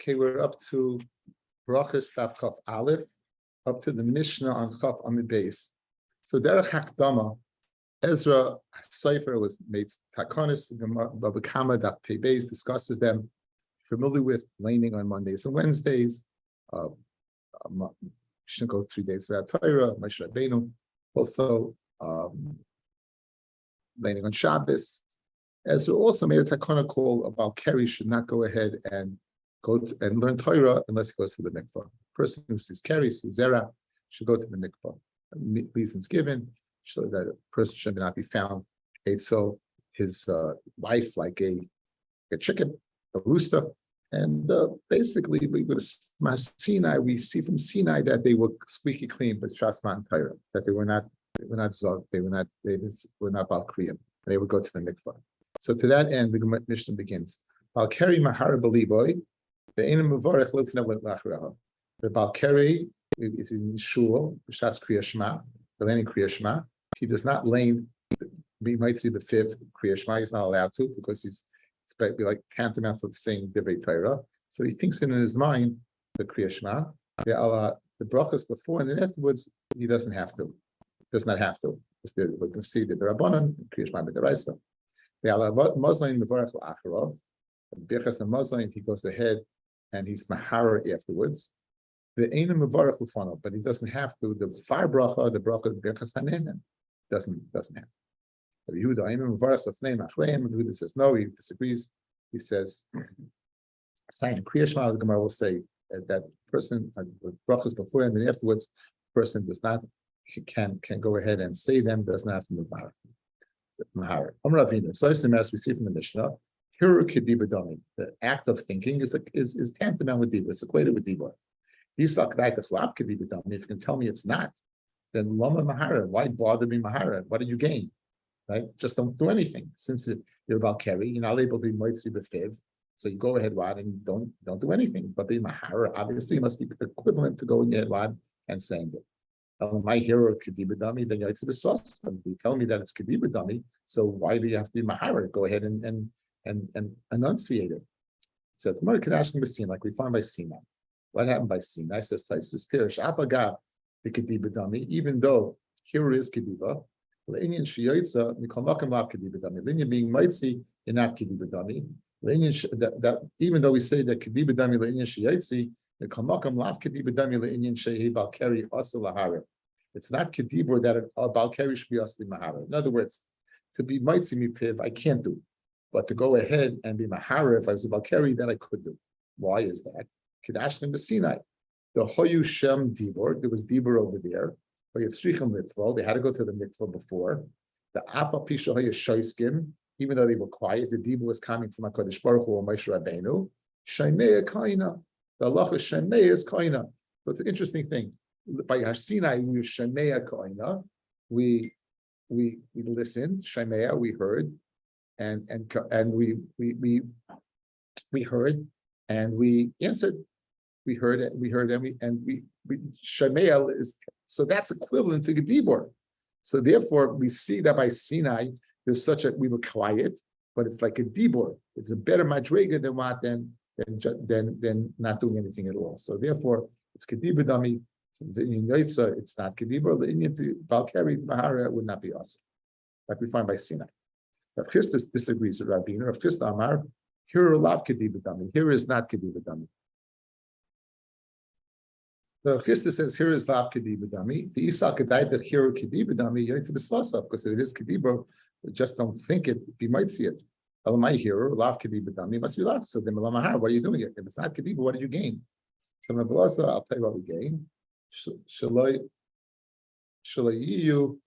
Okay, we're up to Berachos Daf Kaf Aleph, up to the Mishnah on Chaf Amid Beis. So Derech Hakdama, Ezra Sefer was made Takonis, Baba Kama Daf Pei Beis discusses them. Familiar with laning on Mondays and Wednesdays. Shouldn't go 3 days without Torah. Moshe Rabbeinu also laning on Shabbos. Ezra also made a takana call about Kerry should not go ahead and and learn Torah unless he goes to the mikvah. Person who sees Kerry, sees Zera, should go to the mikvah. Reasons given so that a person should not be found ate so his wife like a chicken, a rooster, and basically we go to Sinai. We see from Sinai that they were squeaky clean, but Shasman Torah, that they were not zog, they were not Bal Kriyam. They would go to the mikvah. So to that end, the Mishnah begins. Bal Keri Mahara Baliboy, the Einam Mavarech Lifna Lachraha. The Bal Keri is in Shul, Shas Kriya Shema, the laning Kriya Shema. He does not lane. We might see the fifth Kriya Shema. He's not allowed to because it's be like tantamount to saying Divrei Torah. So he thinks in his mind the Kriya Shema, the Berachos before, and then afterwards he doesn't have to. Does not have to. We're going to see the Rabbanan, Kriya Shema B'Daraisa. The Muslim Mevarach L'Acharov, Berachos and Muslim, he goes ahead and he's Mahara afterwards. The Einam Mevarach L'Fanav, but he doesn't have to. The far bracha, the bracha Berachos Hanenan, doesn't have to. Yehuda Einam Mevarach L'Fnei Machreim. Yehuda says no, he disagrees. He says, saying Kriya Shema, the Gemara will say that person, the brachas before and then afterwards, person does not, can go ahead and say them, does not have to Mahara. Amar Avinu. So as we see from the Mishnah, Hiru Kediba Dami. The act of thinking is tantamount with Diba. It's equated with Diba. Isak Daikas Lav Kediba Dami. If you can tell me it's not, then Lama Mahara. Why bother me Mahara? What did you gain? Right? Just don't do anything. Since you're about Kerry, you're not able to be Moitzi B'Fiv. So you go ahead, Rod, and don't do anything. But be Mahara, obviously, must be equivalent to going ahead, Rod, and saying it. My hero Kediba Dami, then you tell me that it's Kediba Dami, so why do you have to be Mahara? Go ahead and enunciate it. It says Mar Kadashim B'Sinai, like we find by Sinai. What happened by Sinai? Says Taisus Pirish Apagav the Kediba Dami, even though here is Kediba, L'inyan Shiyotza Mikolmakim Lav Kediba Dami. L'inyan being Mitzi, you're not Kediba Dami. That even though we say that Kediba Dami L'inyan Shiyotzi, the Kalmakam Lav Kediba Dami L'inyan Shehi Balkeri Asa Lahara. It's not Kedibur that Balkeri should be Asli Mahara. In other words, to be Mitzi Mipiv, I can't do. But to go ahead and be Mahara, if I was a Balkeri, that I could do. Why is that? Kedashlim B'Sinai. The Hoyu Shem Dibur, there was Dibur over there. They had to go to the mikvah before. The Afa Pisha Hoyu Shoiskim, even though they were quiet, the Dibur was coming from HaKadosh Baruch Hu or Moshe Rabbeinu. Shemei Kaina. The Allah Shemei is Kaina. So it's an interesting thing. By Sinai, we Shemei Kaina. We listened, Shemei, we heard, and we heard, and we answered. We heard it, and we Shemei is, so that's equivalent to Gedibor. So therefore, we see that by Sinai, there's we were quiet, but it's like a Dibor. It's a better madrega than not doing anything at all. So therefore, it's Kedibur Dami. It's not Kedibur. The Indian to Balkari Mahara would not be awesome, like we find by Sinai. Rav Chisda disagrees with Rabbi. Rav Chisda Amar, here lav Kedibur Dami. Here is not Kedibur Dami. Rav Chisda says here is lav Kedibur Dami. The Isa Kedai that here Kedibur Dami Yaitz B'Svasa, because if it is Kedibur, just don't think it. You might see it. My hero, lav Kedibur Dami, must be lav. So then, what are you doing here? If it's not Kedibur, what did you gain? So I'll tell you what we gain. Shalai you.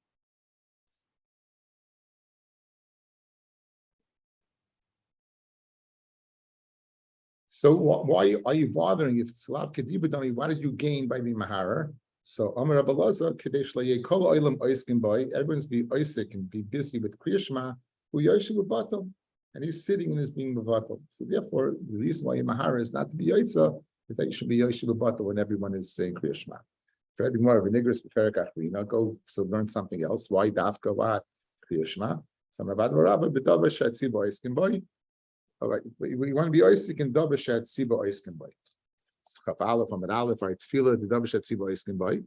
So why are you bothering if it's lav Kedibur Dami? What did you gain by being Mahara? So Amar Abalaza Kadesh Laye Kol Oilam Oiskin Boy. Everyone's be Oisik and be busy with Kriya Shema. Who Yoshiv Batal. And he's sitting and is being Mavatal. So therefore, the reason why Mahara is not to be Yaitza is that you should be Yoshiv Batal when everyone is saying Kriya Shema. Further more of a nigris go learn something else. Why Dafka what Kriya Shema? Some Rabbi B'Dava Shat Siba Oiskin Boy. All right, we want to be Oisik and Dava Shat Siba Oiskin Boy. Chaf Aleph, Amid Aleph, are Tefillah, the Davish Tziba Iskin Bay,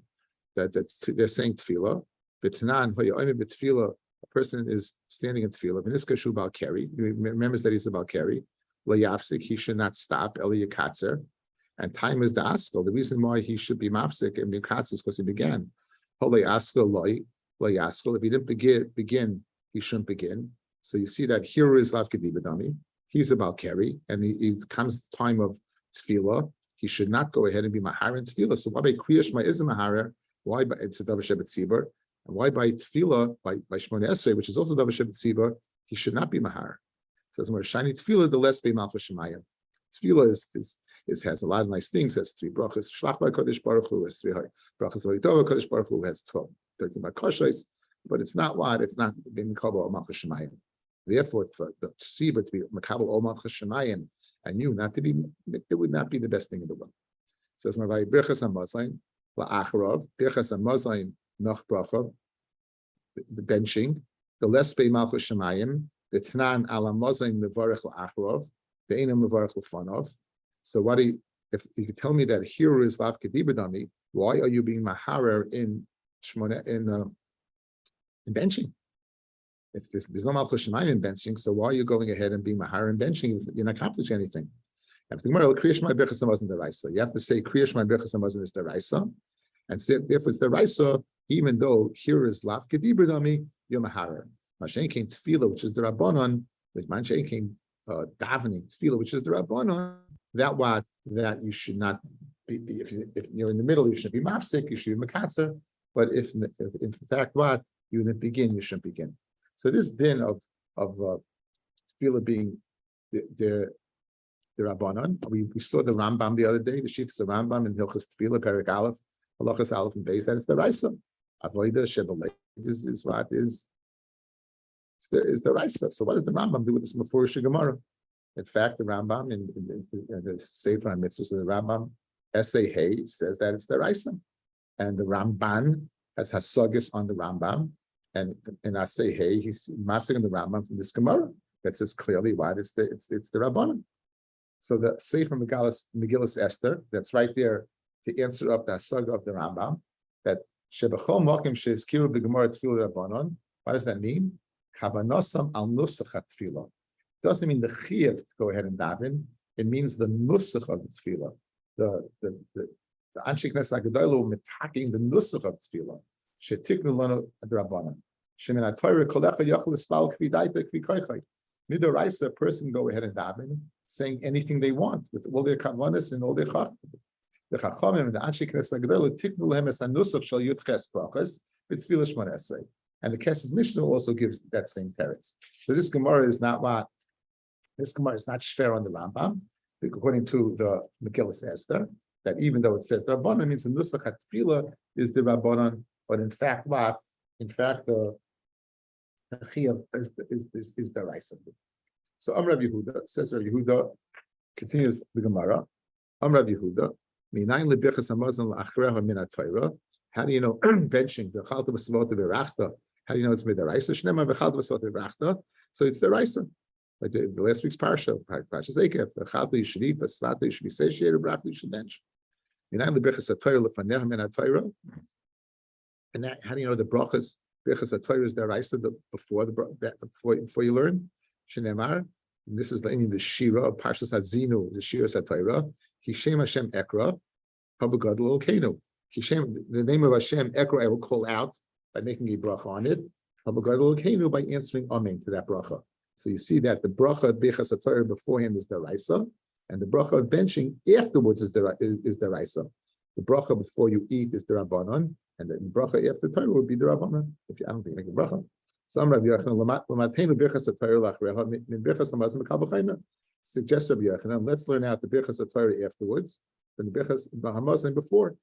that they're saying Tefillah. B'Tanan, Hoya'onim B'Tefillah, a person is standing in Tefillah. V'niska Shu Bal Keri, he remembers that he's a Bal Keri. Lo Yafsik, he should not stop, Eli Yakatzer. And time is the Askel. The reason why he should be Mafsik and Yakatzer is because he began. Holei Askel Loi, Lo Yaskel. If he didn't begin, he shouldn't begin. So you see that here is Lav Kedibadami. He's a Bal Keri, and he comes the time of Tefillah. He should not go ahead and be Mahar in Tefillah. So why by Kriyash Ma is a Mahar? Why by it's a Davar Shebet Tzibur? And why by Tefillah, by Shmona Esrei, which is also Davar Shebet Tzibur, he should not be Mahar? Says the more shiny Tefillah, the less be Malchus Shemayim. Tefillah has a lot of nice things. Has 3 brachas. Shlach by Kodesh Baruch Hu has 3 brachas. Vayitova Kodesh Baruch Hu has 13 by Koshais. But it's not what it's not being Makabel Malchus Shemayim. Therefore, for the Tzibur to be Makabel Malchus Shemayim and you not to be, it would not be the best thing in the world. Says Marvai Berachos Amazayin LaAcharav Berachos Amazayin Nach Bracha, the benching, the less Bei Malchus Shemayim, the Tnan Ala Mazayin Mevarech LaAcharav, the Eina Mevarech LaFanav. So if you could tell me that here is Lav Kedibadami, why are you being Maharer in Shmona in benching? If there's no Malchus Shemayim in benching, so why are you going ahead and being Maharer in benching? You're not accomplishing anything. If the Gemara Kriyash Ma Berachos Hamazon Deraisa, you have to say Kriyash Ma Berachos Hamazon is Deraisa, and say, therefore it's Deraisa, even though here is Lav Kedibadami, you're Maharer. Mashen came Tefillah, which is the Rabbanon, which Mashen came davening Tefillah, which is the Rabbanon. That you should not be, if you're in the middle, you should be mafsik, you should be makatzer. But if in fact you didn't begin, you shouldn't begin. So this din of Tefillah being the Rabbanon, we saw the Rambam the other day, the Shittas of Rambam in Hilchos Tefillah, Perek Aleph, Halachas Aleph and Beis, that it's the Raisa. Avoida Shebalei is what is the Raisa. So what does the Rambam do with this Mefurish Gemara? In fact, the Rambam in the Sefer HaMitzvos of the Rambam, Essay Hay says that it's the Raisa. And the Ramban has Hasagis on the Rambam. And in Essay Hay, he's massing the Rambam from this Gemara that says clearly why it's the Rabbanon. So the Sefer Megillas Esther, that's right there to answer up the Hasaga of the Rambam, that Shebachol Mokim Sheizkiru B'Gemara Tefillah Rabbanon. What does that mean? Kavanosam al Nusach Tefillah. Doesn't mean the chiyuv to go ahead and daven. It means the nusach of the tefillah. The Anshe Knesset HaGedolah mitaking the nusach of tefillah. Shetiknu lanu adrabanan. Shemin haTorah kolecha yachol ispal kvi daita kvi koichai. Midoraisa, a person go ahead and daven, saying anything they want with all their kavanas and all their chacham. The chachamim and the Anshe Knesset HaGedolah tiknu lehem es hanusach shel yud ches brachas b'tefillah Shmona Esrei. And the Kesef Mishnah also gives that same teretz. So this Gemara is not what. This Gemara is not shver on the Rambam, according to the Megillas Esther, that even though it says the Rabbanon means the Nusach HaTefillah is the Rabbanon, but in fact what? In fact the Chiyuv is the Raisa. So Rabbi Yehuda, says Rabbi Yehuda, continues the Gemara, Rabbi Yehuda, Minayin leBerachos Hamazon la'achreha min haTorah. How do you know benching the Chalta B'Savot V'Rachta? How do you know it's made the Raisa? Shnema v'Chalta B'Savot V'Rachta. So it's the Raisa. Like the last week's parsha, Parsha Zekev, the Chalta you should eat, the Svata you should be satiated, Brachta you should bench. Minayin leBerachos haTorah lefaneha min haTorah. And that, how do you know the brachas? Berachos haTorah is the Raisa before you learn. Shneimar. And this is the Shira of Parshas Hazinu, the Shira haTorah. Hishem Hashem Ekra, Havagadol Elkeinu. Hishem, the name of Hashem Ekra, I will call out by making a bracha on it. Havagadol Elkeinu, by answering Amen to that bracha. So you see that the bracha Berachos haTorah beforehand is the Raisa, and the bracha of benching afterwards is the Raisa. The bracha before you eat is the Rabbanon, and the bracha after Torah would be the Rabbanon. I don't think you make a bracha. Some Rabbi Yochanan Lamatenu Berachos haTorah lachreha min Berachos Hamazon Mekal B'Chayna. Suggest Rabbi Yochanan, let's learn out the Berachos haTorah afterwards, and the Berachos Hamazon before.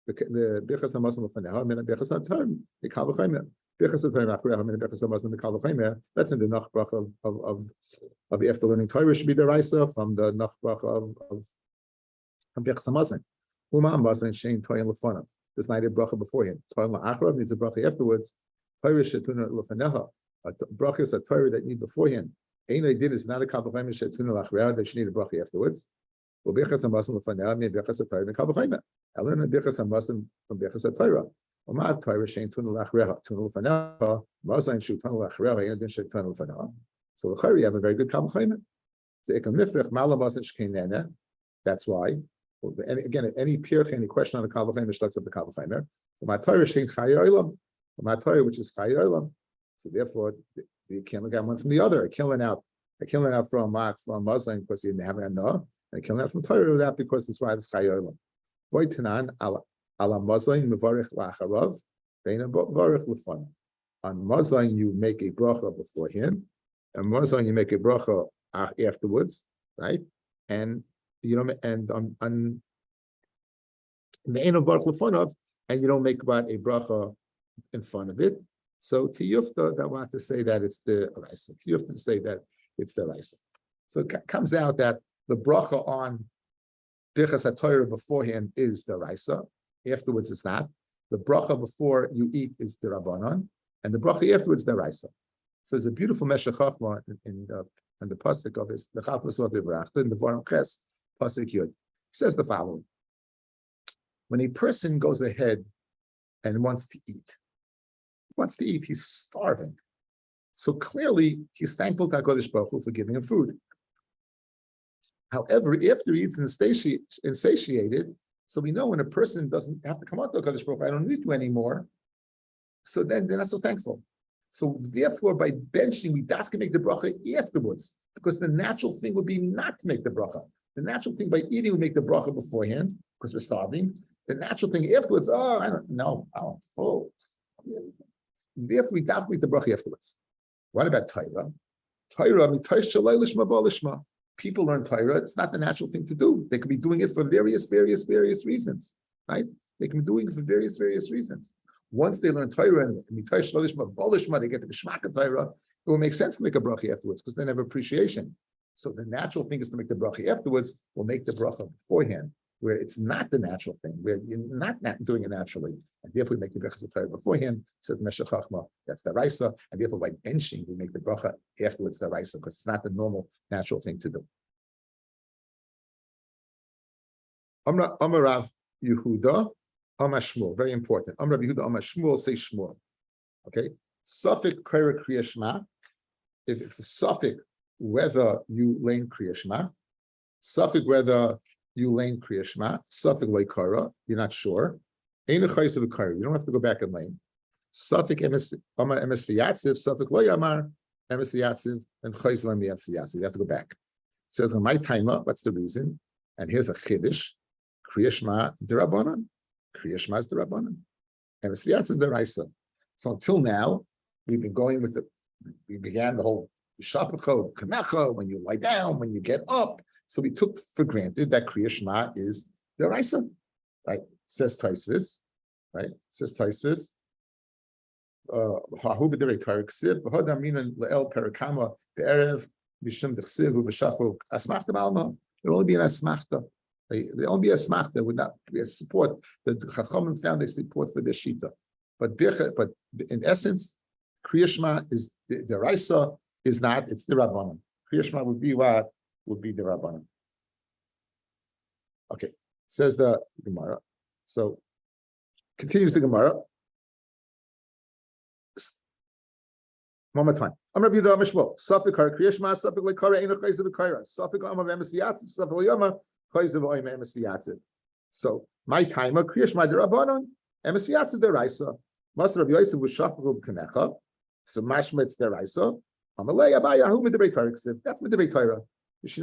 The Berachos Hamazon lefaneha min Berachos haTorah Mekal B'Chayna. Berachos haTorah lachreha min Berachos Hamazon Mekal B'Chayna. That's in the Nach bracha of after learning Torah should be the Raisa from the Nach bracha of Berachos Hamazon. Uma Hamazon shein Torah lefanav. There's not a bracha beforehand. Torah la'achrav needs a bracha afterwards. Torah shetuna lefaneha. Bracha is a Torah that you need beforehand. Ein did is not a Kal B'Chayna shetuna la'achrav that you need a bracha afterwards. Ubichas hamasim lefanel mi bichas atayra mikal b'chayim. I learned the bichas hamasim from bichas atayra. Umad Torah shein tunu lachreha tunu lefanel mazayin shu tunu lachreha and then shein tunu lefanel. So the Chari have a very good kal b'chayim. So ikan mifrich malamasim shkeinene. That's why. And again, any pirch, any question on the kal b'chayim, starts up the kal b'chayim. My Torah shein chayolam. My Torah, which is chayolam. So therefore, you can't look at one from the other. I can't learn out from Muslim because you have an no. I can't learn out from Torah without because it's why it's chayolam. Boy tanan ala Muslim mevarich lacharav, beina mevarich lefan. On Muslim you make a bracha beforehand, and Muslim you make a bracha afterwards, right? And you know, and on meina mevarich lefanav, and you don't make about a bracha in front of it. So to Yufta, I want to say that it's the Raisa. To Yufta to say that it's the Raisa. So it comes out that the bracha on Birchas HaTorah beforehand is the Raisa. Afterwards, it's not. The bracha before you eat is the Rabbanon, and the bracha afterwards the Raisa. So it's a beautiful Meshech Chachma in the pasuk of his the Chalpus of the Berachos in the Voram Ches pasuk Yud. He says the following: when a person goes ahead and wants to eat, he's starving. So clearly, he's thankful to HaKadosh Baruch Hu for giving him food. However, after he eats and insatiated, so we know when a person doesn't have to come out to HaKadosh Baruch Hu, I don't need you anymore, so then they're not so thankful. So therefore, by benching, we have to make the bracha afterwards, because the natural thing would be not to make the bracha. The natural thing by eating would make the bracha beforehand, because we're starving. The natural thing afterwards, I'm full. Therefore, we have to make the bracha afterwards. What about Torah? People learn Torah. It's not the natural thing to do. They could be doing it for various reasons, right? They can be doing it for various reasons. Once they learn Torah and they get the Geshmak of Torah, it will make sense to make a bracha afterwards because they have appreciation. So the natural thing is to make the bracha afterwards. We'll make the bracha beforehand, where it's not the natural thing, where you're not doing it naturally. And therefore, we make the bracha of Torah beforehand, says Meshech Chachma, that's the Raisa. And therefore, by benching, we make the bracha afterwards the Raisa, because it's not the normal, natural thing to do. Amarav Yehuda, Amar Shmuel, very important. Amarav Yehuda, Amar Shmuel, say Shmuel. Okay? Safik Kaira Kriya Shema, if it's a suffix, whether you lane Kriya Shema, suffix whether you lane Kriya Shema, suffix leikara, you're not sure. Ein chayis of a you don't have to go back and lane. Suffix amar emes v'yatziv, suffix loyamar emes v'yatziv, and chayis lo emes v'yatziv. You have to go back. It says on my timer, what's the reason? And here's a chiddush: Kriya Shema d'Rabbanan. Kriya Shema is d'Rabbanan. Emes v'yatziv d'Raisa. So until now, we've been going with we began the whole shapacho, kamecha, when you lie down, when you get up. So we took for granted that Kriya Shema is the Raisa, right? Says Taisvis, right? Says Taisvis. Hahu b'derei Torah ksiv b'hod aminan le'el perakama be'erev b'shem d'chsiv u'b'shachu asmachta b'alma. It will only be an asmachta. It will only be a asmachta. Would not be a support. The Chachamim found they support for their shita. But in essence, Kriya Shema is the Raisa is not. It's the Rabbanan. Kriya Shema would be what? Would be the Rabbanan. Okay, says the Gemara. So continues the Gemara. One more time. I'm Rabbi Yehuda Mishmo. Safik Kara Kriya Shema. Safik Lekara Eino Chayzev V'Kayra. Safik Amar Emes V'Yatziv. Safik Leyama Chayzev V'Oyim Emes V'Yatziv. So my timer Kriya Shema the Rabbanan. Emes V'Yatziv the Raisa. Mas Rabbi Yosef V'Shachach V'Kanecha. So Mashma it's the Raisa. Amalei Abayahu Midrei Torah. That's Midrei Torah. It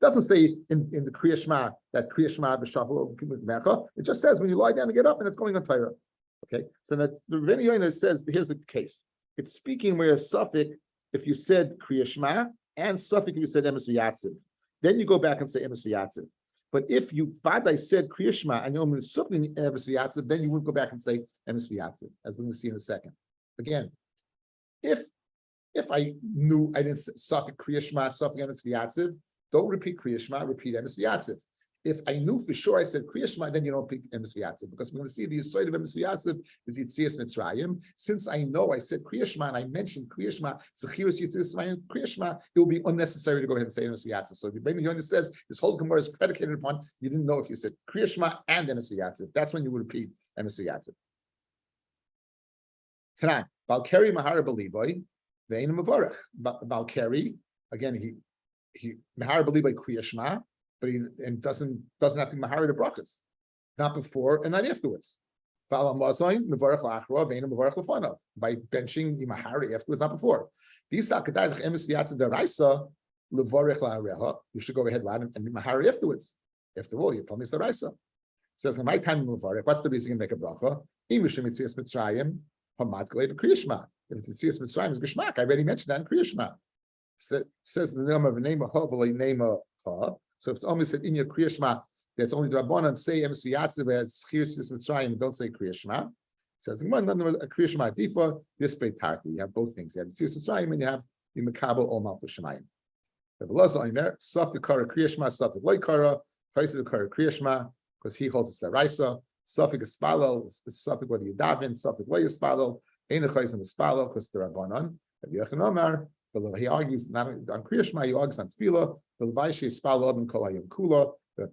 doesn't say in the Kriya Shema that Kriya Shema b'shavu mecha. It just says when you lie down and get up, and it's going on Torah. Okay, so that the Rebbeinu Yonah says here's the case. It's speaking where a suffix if you said Kriya Shema and suffix if you said Emes V'Yatziv, then you go back and say Emes V'Yatziv. But if you Vadai said Kriya Shema and you're only suffix Emes V'Yatziv, then you wouldn't go back and say Emes V'Yatziv, as we're going to see in a second. Again, if I knew I didn't suffix Kriya Shema, suffix Emes V'Yatziv, don't repeat Kriya Shema, repeat Emes V'Yatziv. If I knew for sure I said Kriya Shema, then you don't pick Emes V'Yatziv, because we're going to see the side of Emes V'Yatziv is Yitzias Mitzrayim. Since I know I said Kriya Shema and I mentioned Kriya Shema, Zechirus Yitzias Mitzrayim, Kriya Shema, it will be unnecessary to go ahead and say Emes V'Yatziv. So if your Rabbi Yonah says this whole Gemara is predicated upon, you didn't know if you said Kriya Shema and Emes V'Yatziv. That's when you would repeat Emes V'Yatziv. Tanan, Balkari Mahara Beliboy, Ve'ein Mavarech. Balkari, again, he Mahara Beliboy Kriya Shema, but he doesn't have to mahari the brachas, not before and not afterwards. By benching mahari afterwards, not before. You should go ahead and mahari afterwards. After all, you told me it's the raisa. It says in my time what's the reason you can make a bracha? If it's Yitzias Mitzrayim, is Geshmak. I already mentioned that in Kriya Shema. Says the name of Ha. So if it's only said in your Kriya Shema, that's only the Rabbanan say Emes V'Yatziv as Yitzias Mitzrayim, don't say Kriya Shema. Says in one, Kriya Shema Difa, this Beit Tarti. You have both things. You have Yitzias Mitzrayim and you have the Mekabel Ol Malchus Shemayim. The Veloza Omer, Safik Kara Kriya Shema, Safik Loy Kara, Kaisa Kara Kriya Shema, because he holds it's the Raisa. Safik Espalel, Safik whether you daven, Safik Loy Espalel, Ein Chayis Espalel, because the Rabbanan. Rabbi Omer, he argues not on Kriya Shema, he argues on Tefillah. The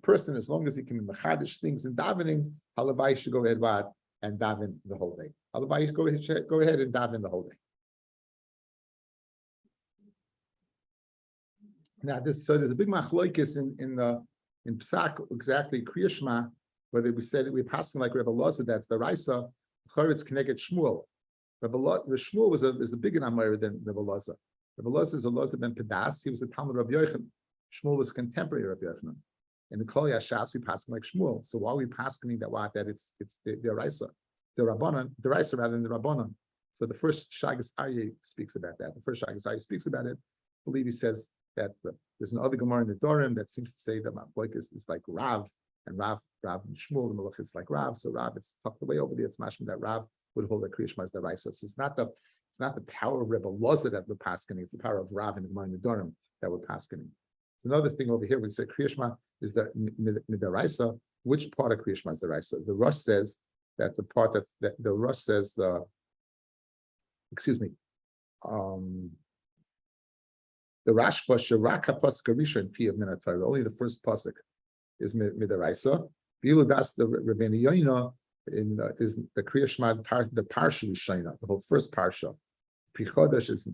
person, as long as he can mechadish things in davening, halavai should go ahead and daven the whole day. Halavai go ahead and daven the whole day. Now, there's a big machlokes in Psak exactly Kriya Shema, whether we said we're passing like Rebbe Loza, that's the Raisa, Charetz Keneged Shmuel. Shmuel was a bigger Amor than Rebbe Loza. Rebbe Loza is a Loza ben Pedas. He was a Talmud Rabbi Yochanan. Shmuel was contemporary of Rabbi Yochanan. In the Kol Yashas, we pass like Shmuel. So why are we passing that it's the Raisa, the Rabbanan, the Raisa rather than the Rabbanan? So the first Shagas Aryeh speaks about that. The first Shagas Aryeh speaks about it. I believe he says that there's another Gemara in the Dorim that seems to say that Ma'avoik is like Rav, and Rav and Shmuel, the Malach is like Rav. So Rav, it's tucked away over there. It's mashma that Rav would hold that Kriya Shema as the Raisa. So it's not the power of Rebbe Loza that we're passing. It's the power of Rav and the Gemara in the Dorim that we're passing. Another thing over here, we say Kriya Shema is the Midaraisa. Which part of Kriya Shema is the Raisa? The Rosh says that the part the Rosh says the Rashba Sharaka Pasuk Arisha in Pi of Minatayr. Only the first pasuk is Midaraisa. Bilu das the Rabbeinu Yoina is the Kriya Shema the Parsha Rishayna, the whole first Parsha. Pi Chodesh is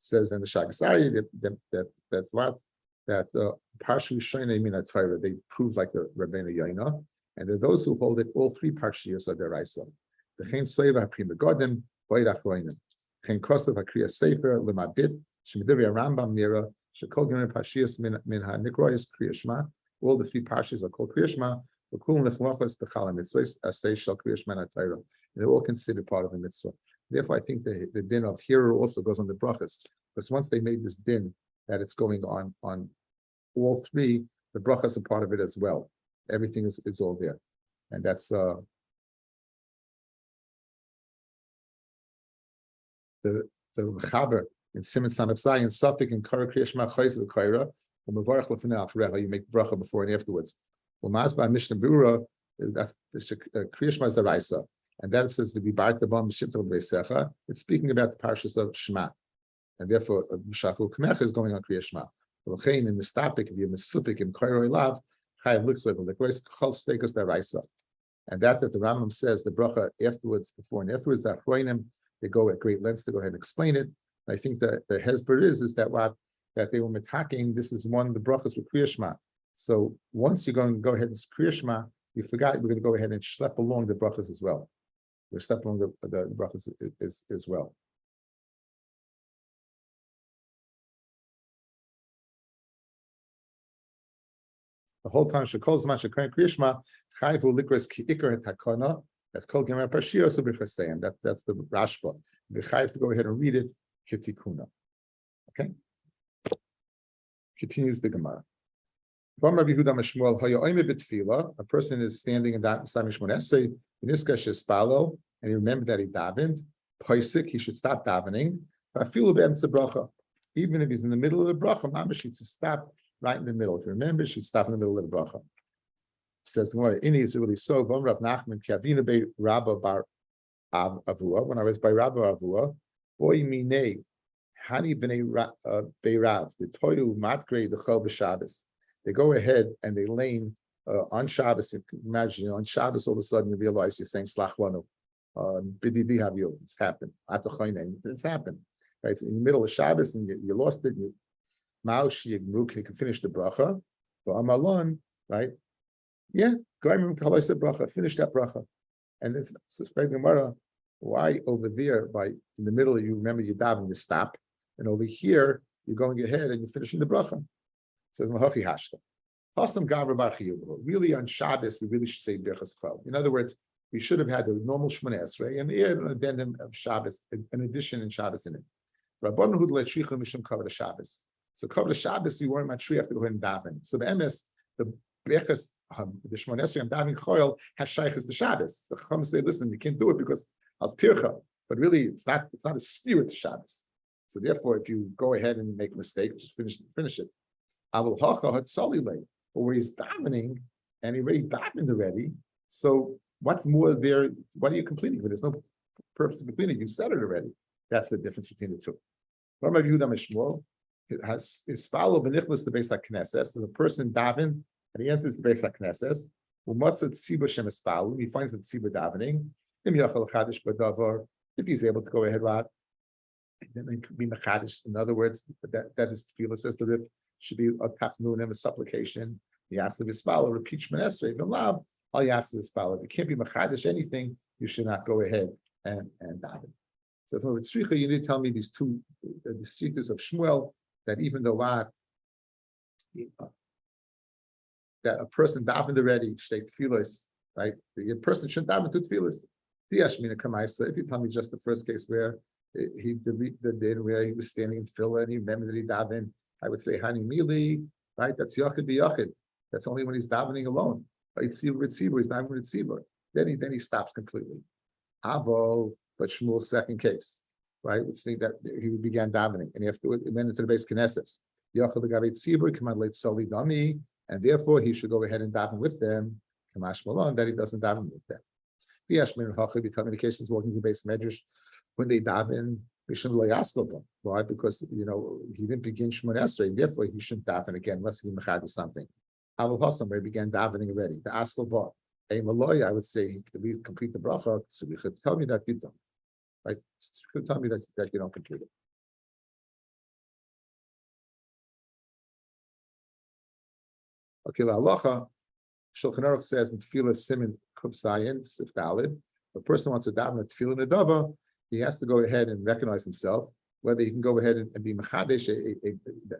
says in the Shagasari that Parsha Rishayna Minatayr, they prove like the Rabbeinu Yoina, and there are those who hold it all three Parshiyos are Deraisa. The Chen Seva Prima Godim, Boydach Roinim, Chen Kosav Hakriya Sefer, Limabit, Shemidivya Rambam Nira, Shekol Gimel Parshiyos Min HaNikroyes Kriya Shema. All the three Parshiyos are called Kriya Shema. They're all considered part of the mitzvah. Therefore, I think the din of hearer also goes on the brachas, because once they made this din that it's going on all three, the brachas are part of it as well. Everything is all there, and that's the Chaber in Simon Son of Zion, Suffolk and Kara Kriya Shema Chayz v'Kaira, u'Mevarach Lefnei Achrecha. You make bracha before and afterwards. U'Mazba Mishnah Berurah, that's Kriya Shema is the Raisa, and that it says v'Dibarta Bam Shimta B'Reisecha. It's speaking about the parshas of Shema, and therefore Mishachul Kamecha is going on Kriya Shema. V'Lechein in Mistapik, if you're Mistupik in Kairo Elav, Chayav looks like the Grace Chol Stekos the Raisa, and that the Rambam says the bracha afterwards, before and afterwards, that Chroinim, they go at great lengths to go ahead and explain it. I think that the Hezbollah is that they were metaking. This is one of the brachas with Kriya Shema. So once you're going to go ahead and Kriya Shema, you forgot we're going to go ahead and schlep along the brachas as well. We're stepping along the brachas as well. The whole time Shekol Zman Shekran Kriya Shema Chayvu Likras Ki Ikar Hakana. That's called Gemara Parshiyos so B'Chaseyim. That's the Rashba. The Chayv to go ahead and read it Kitikuna. Okay. Continues the Gemara. A person is standing in that Samishmonese, Niska Shespalo, and he remembered that he davened. Paisik, he should stop davening. Even if he's in the middle of the bracha, Mamashi to stop right in the middle. If you remember, she'd stop in the middle of the bracha. Says the Gemara, "Ini is really so." Rav Nachman Kavina be Rabba bar Avua. When I was by Rabba Avua, boy minei Hani b'nei Beirav the Toyu Matkre the Chol b'Shabbos. They go ahead and they lane on Shabbos. Imagine on Shabbos, all of a sudden you realize you're saying Slach Lanu. B'didi Havyo. It's happened. It's happened. Right in the middle of Shabbos, and you lost it. You can finish the bracha. But Amalon, right? Yeah, go ahead and bracha. Finish that bracha. And it's the Gemara. Why over there, in the middle, you remember you daven, you stop, and over here you're going ahead and you're finishing the bracha. Says Mahachi Hashka. Hasam Gavra Bar Chiyuv. Really on Shabbos, we really should say Berachos Chol. In other words, we should have had the normal Shmoneh Esrei and an addendum of Shabbos, an addition in Shabbos in it. Rabbanu Hud Le'Shricha Mishum Kavod Shabbos. So Kavod Shabbos, you weren't Matriach to go ahead and daven. So the MS, the Berachos, the Shmoneh Esrei and davening Chol has shaychus the Shabbos. The Chacham say, listen, you can't do it because as tircha, but really it's not a steer to Shabbos. So therefore, if you go ahead and make a mistake, just finish it. Avol hacha had solilei, but where he's davening and he already davened already. So what's more there? What are you completing? But there's no purpose of completing. You said it already. That's the difference between the two. Rabbi Yehuda Mishmuel has his follow benichlas the Beis HaKnesses. So the person daven and he enters the Beis HaKnesses. He finds the tzibur davening. If he's able to go ahead, then it could be mechadish. In other words, that is tefillah, says the Rif, should be a tafnunim, a supplication. The after the spalo repeat Shmoneh Esrei from lav. All you have to is spalo. If you can't be mechadish anything, you should not go ahead and daven. So with Tzricha, you need to tell me these two the shittas of Shmuel, that even though that a person davened already, shtei tefillos, right? The person shouldn't daven to tefillos. If you tell me just the first case where the day where he was standing in tefillah and he remembered that he davened, I would say hani mili, right? That's yachid b'yachid. That's only when he's davening alone. He's davening with tzibur. Then he stops completely. Avol, but Shmuel's second case, right? Let's think that he began davening and he went into the base Knesses. Yachid l'gavei tzibur command late soli dami, and therefore he should go ahead and daven with them. Kamash malon that he doesn't daven with them. We tell me the cases walking to the base medrash when they daven, we shouldn't lay askel. Why? Because he didn't begin Shmoneh Esrei, therefore he shouldn't daven again unless he mechad something. Avol Hassam, where he began davening already. The askel bought a maloy, I would say he could complete the bracha. So you could tell me that you don't, right? You could tell me that you don't complete it. Okay, la halacha. Shulchan Aruch says in Tefillah Siman Kuf Zayin Sif Dalid, if a person wants to daven at Tefillah Nedava, he has to go ahead and recognize himself, whether he can go ahead and be mechadesh,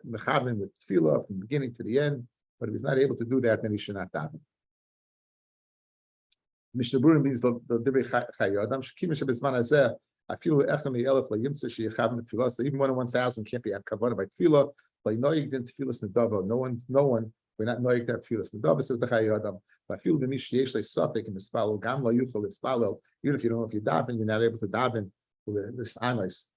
mechaven with Tefillah from the beginning to the end. But if he's not able to do that, then he should not daven. Mishnah Berurah means the Divrei Chayadam Shekim Shebizman Hazeh. I feel Echem Elef LaYimtze Sheyechaven Tefillah. So even 1 in 1,000 can't be at Kavanah by Tefillah. Like no, you didn't Tefillah Nedava. No one. We're not knowing that tefillas. The Dava says the Chayadam. But feel the Mishnah Yesh Safek and Mispalo Gam La Yuchal Mispalo. Even if you don't know if you daven, you're not able to daven with this anais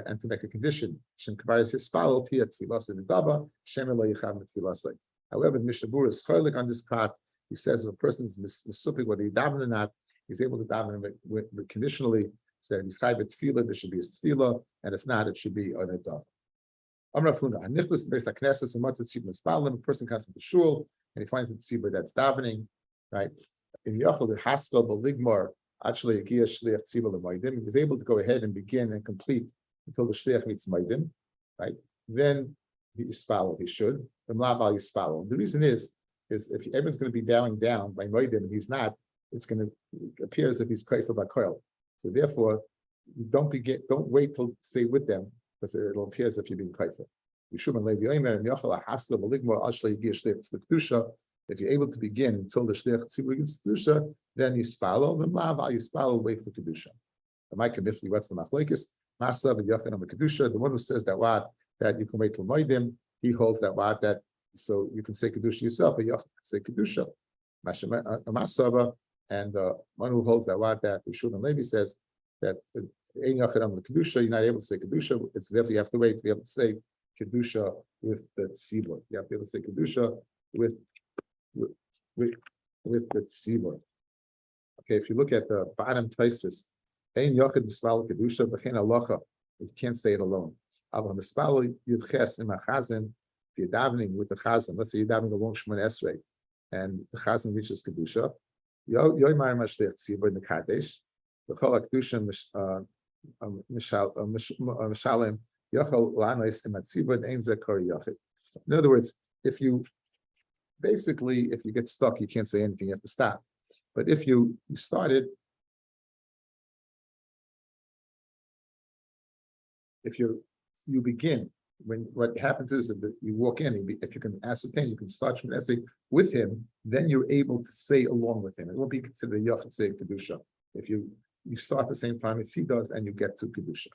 and to make a condition. Shem Kavaris Hispalo Tia Tefillas in the Dava. Shem Elo Yechav Tefillasai. However, the Mishnah Berurah is choilik on this part. He says if a person is misupik, whether he daven or not, he's able to daven with conditionally. So that if he's chayv tefillah, there should be his tefillah, and if not, it should be on a dove. A person comes to the shul and he finds the tzibur that's davening, right? In Yachal the Haskell Beligmar, actually he was able to go ahead and begin and complete until the shliach meets maidim, right? Then he should. The reason is if everyone's going to be bowing down by maidim and he's not, it appear as if he's kaifer bakoil. So therefore, don't wait till stay with them, because it'll appear as if you're being kaifer. If you're able to begin until the shliach tzibur begins kedusha, then you spalo, wait for kedusha. What's the machlokes? Masav and Yachin on the kedusha. The one who says that you can wait till moedim, he holds that so you can say kedusha yourself, but Yachin can say kedusha. Masava and the one who holds that Yeshua and Levi says that you're not able to say kedusha. It's therefore you have to wait to be able to say kedusha with the tzibur. You have to be able to say kedusha with with with, with the tzibur. Okay, if you look at the bottom Tosfos, ein yochid mispal kedusha b'chein halacha. You can't say it alone. Aval mispal yudches im hachazan. If you're davening with the chazan, let's say you're davening along Shemon Esrei, and the chazan reaches kedusha. Yoymar mashliach tzibur nekadesh. L'chol kedusha mishalim yochel lanos im tzibur ein zekor yochid. In other words, if you get stuck, you can't say anything. You have to stop. But if you started, if you begin, when what happens is that you walk in, if you can ascertain, you can start from an essay with him, then you're able to say along with him. It won't be considered Yachid say Kedusha. If you start the same time as he does and you get to Kedusha.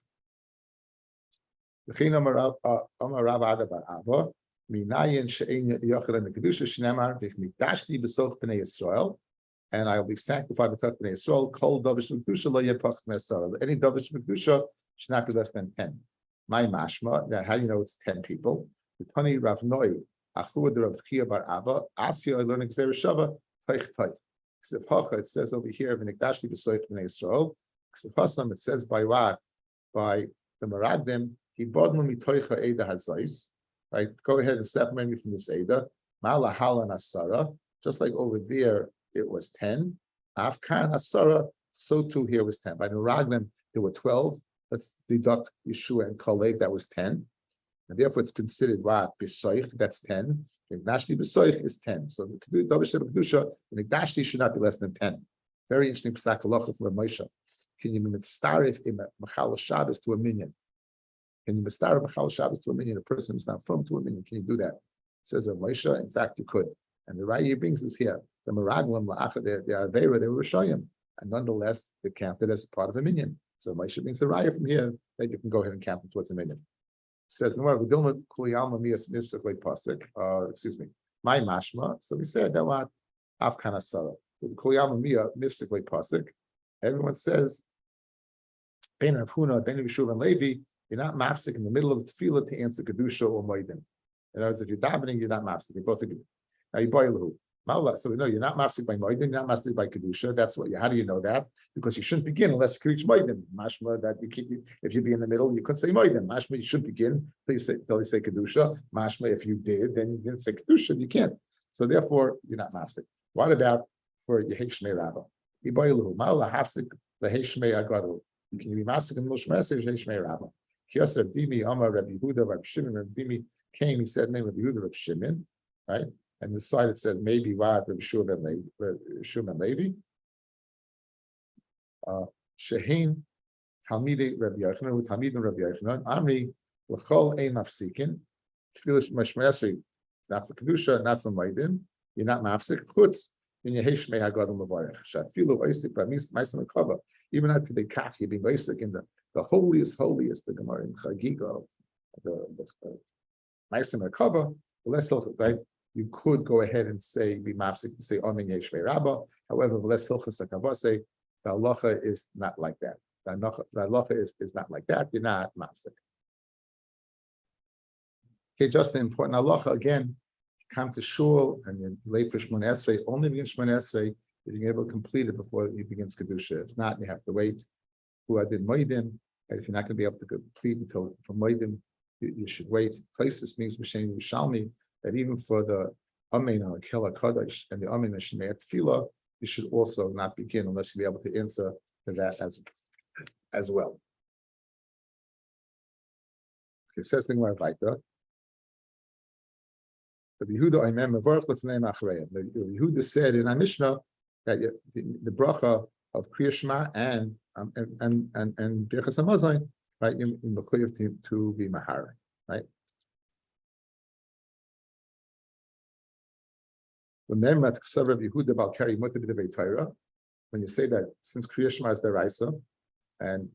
And I will be sanctified with Bnei Yisrael. Kol davish b'kedusha lo yepach mesara. Any davish b'kedusha should not be less than 10. My mashma. That how do you know it's 10 people? The Tani Rav Noi Achud Rav Chia Bar Abba. Asya I learn Gzeir Shava Teich Teich. It says over here v'nikdashti b'soich Bnei Yisrael. It says by what? By the Maradim. He bodnu mitoicha Eda Hazais. Right. Go ahead and separate me from this Eda. Mala Hala Nasara. Just like over there. It was 10. Afkan Asara, so too here was 10. By the Raglim, there were 12. Let's deduct Yeshua and Kalev, that was 10. And therefore it's considered what? B'soich, that's 10. Nashti B'soich is 10. So the Kedusha, the Nagdashti should not be less than 10. Very interesting Pesach Halacha for Moshe. Can you mitzarif in Machal Shabbos to a minion? Can you mitzarif Machal Shabbos to a minion? A person who's not from to a minion, can you do that? It says Moshe, in fact, you could. And the Raya brings us here. The Meraglim, they are they were Rishayim, and nonetheless they're counted as part of a minion. So Moshe brings the Raya from here that you can go ahead and count them towards a minion. It says, excuse me, my mashma. So we said that what Afkan Asara. With Kuliyama Mia Mifsikli Pasik, everyone says, Ben Rav Huna, Ben Yishuv and Levi, you're not mafsik in the middle of the tefillah to answer Kedusha or Moedim. In other words, if you're davening, you're not mafsik. You both agree. Now you boil who? So we know you're not mafsik by Moedim, you're not mafsik by Kedusha. That's what you. How do you know that? Because you shouldn't begin unless you reach Moedim. Mashma that you keep. If you be in the middle, you could say Moedim. Mashma you should begin till you say Kedusha. Mashma if you did, then you didn't say Kedusha. You can't. So therefore, you're not mafsik. What about for Yehei Shmei Rabba? Iboilu Ma'ala Hafsik Lehei Shmei Agadu. You can be mafsik in Moshe Yehei Shmei Rabba. Kiyasar Dimi Amar Rabbi Yehuda Rabbi Shimon. Rabbi Dimi came. He said name Rabbi Yehuda Rabbi Shimon, right? And the side it says maybe what Rabbi Shimon Levi. Shehin Talmidei Rabbi Yochanan with Talmidim Rabbi Yochanan. Amri L'chol Ein Mafsikin. Tefillah Moshe Esrei. Not for Kedusha, not for Moedim. You're not mafsik. Chutz in Yehei Shmei Hagadim Levarech. Shafilu Oisik Ma'aseh Merkava. Even not to the kach, you're being Oisik in the holiest, the Gemara in Chagiga, the Ma'aseh Merkava. Less right. You could go ahead and say be mafsik to say Amen Yehei Shmei Rabba. However, less hilchas hakavase. The halacha is not like that. The halacha is not like that. You're not mafsik. Okay, just an important halacha again. Come to shul and you're late for Shemon Esrei, only begin Shemon Esrei if you're able to complete it before you begin Kedusha. If not, you have to wait. Who did Moedim, and if you're not going to be able to complete until Moedim, you should wait. Places means B'Shem Yerushalmi, that even for the Amen on Kel HaKadosh and the Amen Shemei Tefillah, you should also not begin unless you be able to answer to that as well. Okay, says the Gemara Vayta. Yehuda said in our Mishnah that the bracha of Kriya Shema and Berachos Hamazon, right, in the clear to be mahar, right? When you say that since Kriya Shema is the Raisa, and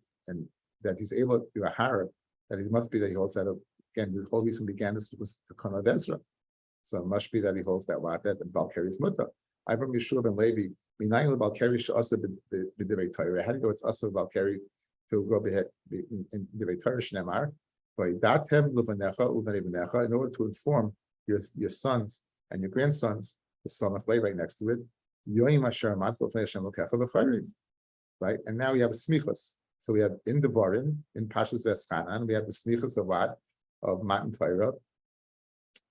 that he's able to be mahar, that it must be that he holds that again. The whole reason began this was the Kana of Ezra. So it must be that he holds that the Balkari is muta. I'm from Yeshua ben Levi. Minayim Balkari she'asa b'divrei Torah. How do you go? It's asa Balkari to go ahead in divrei Torah shnemar. In order to inform your sons and your grandsons, the Samach lay right next to it. Right, and now we have a smichas. So we have in Devarim, in Pashas Veschanan, we have the smichas of what? Of Matan Torah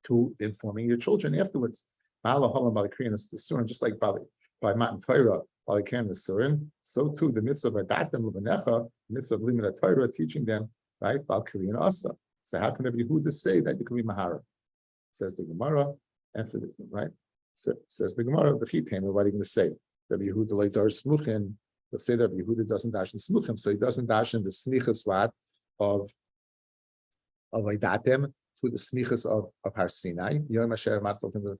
to informing your children afterwards. Just like by Matan Torah, so too the mitzvah of Adatim Levanecha, mitzvah of Limud Torah, teaching them, right? Valkyrie Asa. So how can Rabbi Yehuda say that you can be Mahara? Says the Gemara, and for the right. Says the Gemara, the Chitamer, what are you going to say? Rabbi Yehuda like Dar Smuchin. Let's say that Rabbi Yehuda doesn't dash in Smuchim, so he doesn't dash in the smichas what of Idatem to the smichas of Har Sinai. Yom Asher Martov in the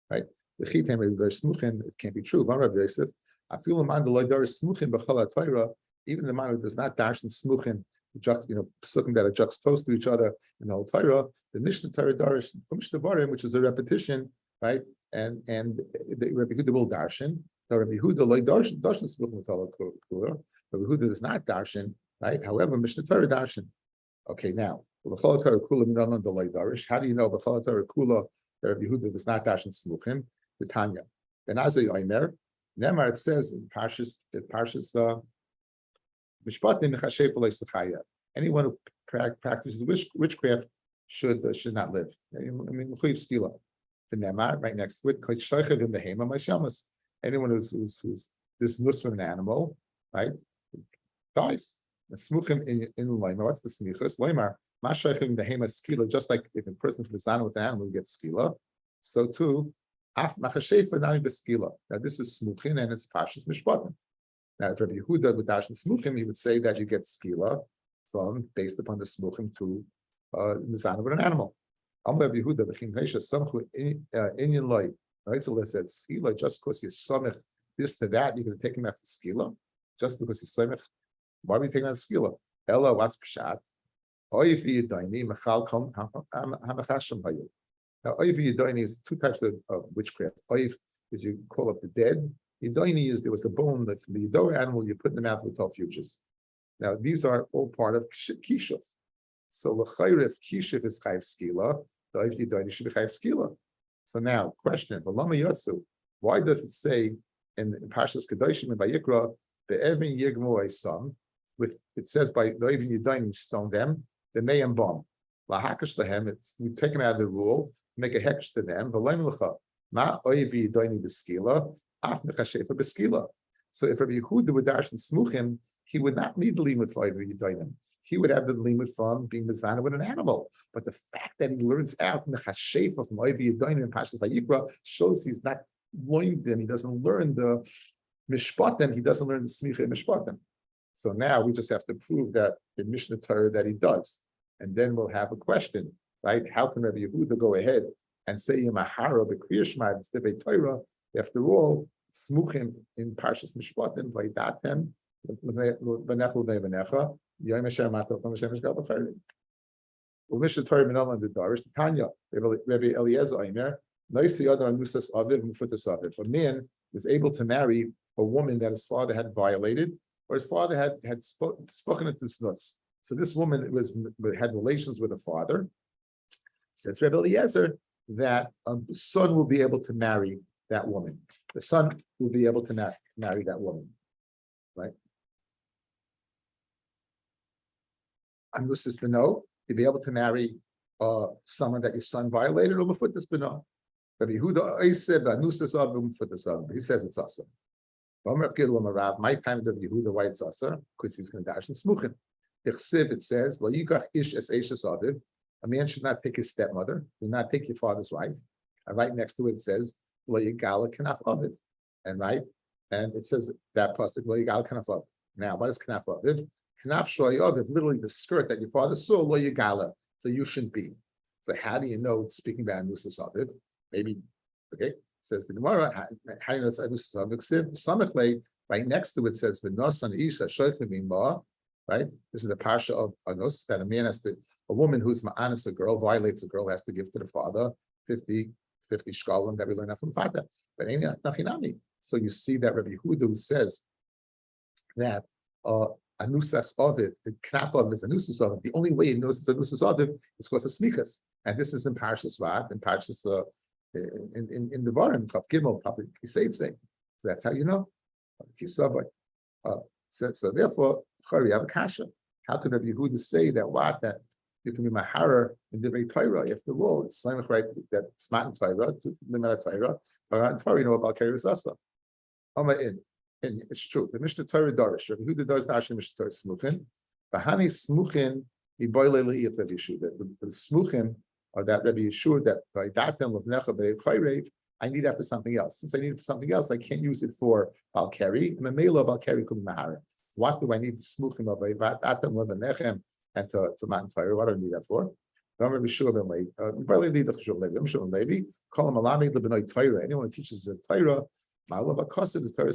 right? The Chitem Rabbi Dar Smuchin, it can't be true. Van Rabbi Yosef, I feel a man the Lord Dar Smuchin b'Chol HaTorah, even the man who does not dash in Smuchim, psukim that are juxtaposed to each other in the whole Torah, the Mishnah Torah Darish, Mishnah Barim, which is a repetition, right? And the Rabbi Yehuda will darshan. So Rabbi Yehuda like darshan smuchim Torah kula. Rabbi Yehuda does not darshan, right? However, Mishnah Torah darshan. Okay, now b'chol Torah kula minalan delay darish. How do you know b'chol Torah kula that Rabbi Yehuda does not darshan smuchim? The Tanya. And as I Omer, Nemar it says in Parshas Mishpatim mechashev v'leisachaya. Anyone who practices witchcraft should not live. I mean, mechuyev stila. The Nemar right next to it, koich shoichev in the hema ma'shamas. Anyone who's dismissed from an animal, right, dies. The smuchim in leimar. What's the smichas? Leimar ma'shoichim behema skila. Just like if a person's mizana with the animal, he gets skila. So too, af machashev v'nami b'skila. Now this is smuchim and it's pashas mishpatim. Now if Rabbi Yehuda would dash in smuchim, he would say that you get skila from based upon the smuchim to mizana with an animal. Am Rabbi Yehuda v'chim neisha samchu inyan loy. Right, so let's say skila, just because you samech this to that, you're going to take him after skila, just because you samech. Why are you taking out skila? Ella, what's pshat? Oiv yidayni mechal kom hamachasham hayu. Now, oiv yidayni is two types of witchcraft. Oiv is you call up the dead. Yidayni is there was a bone that from the yidor animal you put them out with 12 fuges. Now, these are all part of kishuf. So l'chayr if kishuf is chayv skila, the oiv yidayni should be chayv skila. So now, question: why does it say in Parshas Kedoshim and Vayikra the Evin Yigmu son? With it says by the Evin Yidayim stone them the Mayim bomb. Lahakash lehem. It's we taken out of the rule, make a hekesh to them. V'loim lecha ma Oivi Yidayim b'skila af mechashefa b'skila. So if Rabbi Yehuda would dash and smuchim, he would not need the limud for Oivi Yidayim. He would have the limud from being the zana with an animal. But the fact that he learns out mechashefa from Oivi Yidayim and Pashas Vayikra shows he's not learning them. He doesn't learn the mishpatim. He doesn't learn the smicha mishpatim. So now we just have to prove that in Mishnah Torah that he does, and then we'll have a question, right? How can Rabbi Yehuda go ahead and say Yemahara b'Kriyashma instead of Torah? After all, smuchim in Parshas Mishpatim vaydatem v'nechel ve'venecha yom asher matov v'mashem mishgal b'chayrim. U'Mishnah Torah minal and the Darish Tanya Rabbi Eliezer Omer noisi adam nusas aviv mufutas aviv. A man is able to marry a woman that his father had violated, or his father had spoken at this nuts. So this woman had relations with a father. Says Rabbi Eliezer that a son will be able to marry that woman. The son will be able to marry that woman, right? Anusas beno, you'll be able to marry someone that your son violated, or mefutas beno. Rabbi Yehuda oiseb anusas avim mefutas avim. He says it's awesome. My time of Yehuda, why it's asa? Because he's going to dash and smuchim. It says, "Lo yikach ish es eishes aviv." A man should not take his stepmother. Do not take your father's wife. And right next to it says, "Lo yigala kanaf aviv." And it says that pasuk, "Lo yigala kanaf aviv." Now, what is kanaf aviv? Kanaf shoy aviv, literally the skirt that your father saw. Lo yigala, so you shouldn't be. So how do you know it's speaking about nusas aviv? Maybe, okay. Says the Gemara, how you know it's nusas aviv? Samachle, right next to it says v'nos an isha shoychim imah. Right? This is the parsha of Anus, that a man has to, a woman who's ma'anis a girl, violates a girl, has to give to the father 50 shkalim that we learn out from father. But ain't nachinami. So you see that Rabbi Yehuda says that a anusas ovid, the knap of is anusas ovid. The only way it knows it's anusas ovid is because of smichas, and this is in Parshas Vad, in Parshas in the Varim, Chav Gimel, probably Kisei. So that's how you know. So therefore, you have a kasha. How could Rabbi Yehuda say that you can be maharer in the very Torah? After all, it's same right that it's not in Torah, it's not Torah, but in Torah you know about Keres Asa. And it's true. The Mishnah Torah Darish, Rabbi Yehuda does the Mishnah Torah Smuchin. Bahani Smuchin, he boiled Rabbi Yeshua. The Smuchim are that Rabbi Yeshua that by Datem Levnecha B'Rei Chayrev. I need that for something else. Since I need it for something else, I can't use it for Balkari. And Mamela Balkari could be Mahara. What do I need to smuchim of Datem Levnechem and to Matan Torah? What do I need that for? Anyone who teaches the Torah, the Torah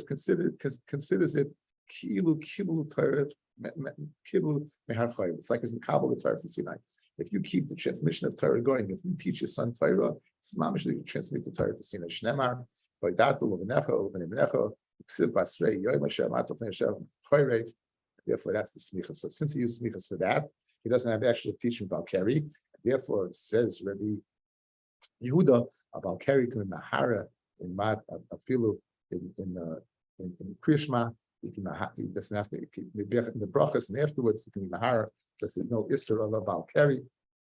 considers it kilu Torah, it's like it's in Kabbalah the Torah from Sinai. If you keep the transmission of Torah going, if you teach your son Torah, it's mamish that you transmit the Torah to Sinai. Shnemar, by that, therefore that's the smicha. So since he used smichas for that, he doesn't have actual teaching about Keri. Therefore, it says Rabbi Yehuda about Keri can be mahara in Mat Afilu in Krishma. He doesn't have to in the Berachos, and afterwards he can be mahara because there's no isser of about Keri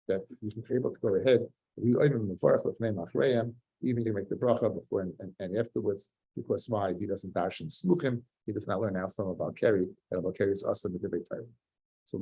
that he's able to go ahead. Even to make the bracha before and afterwards, because why? He doesn't darshan smuchim, he does not learn out from about Keri, and about Keri is also the debate. So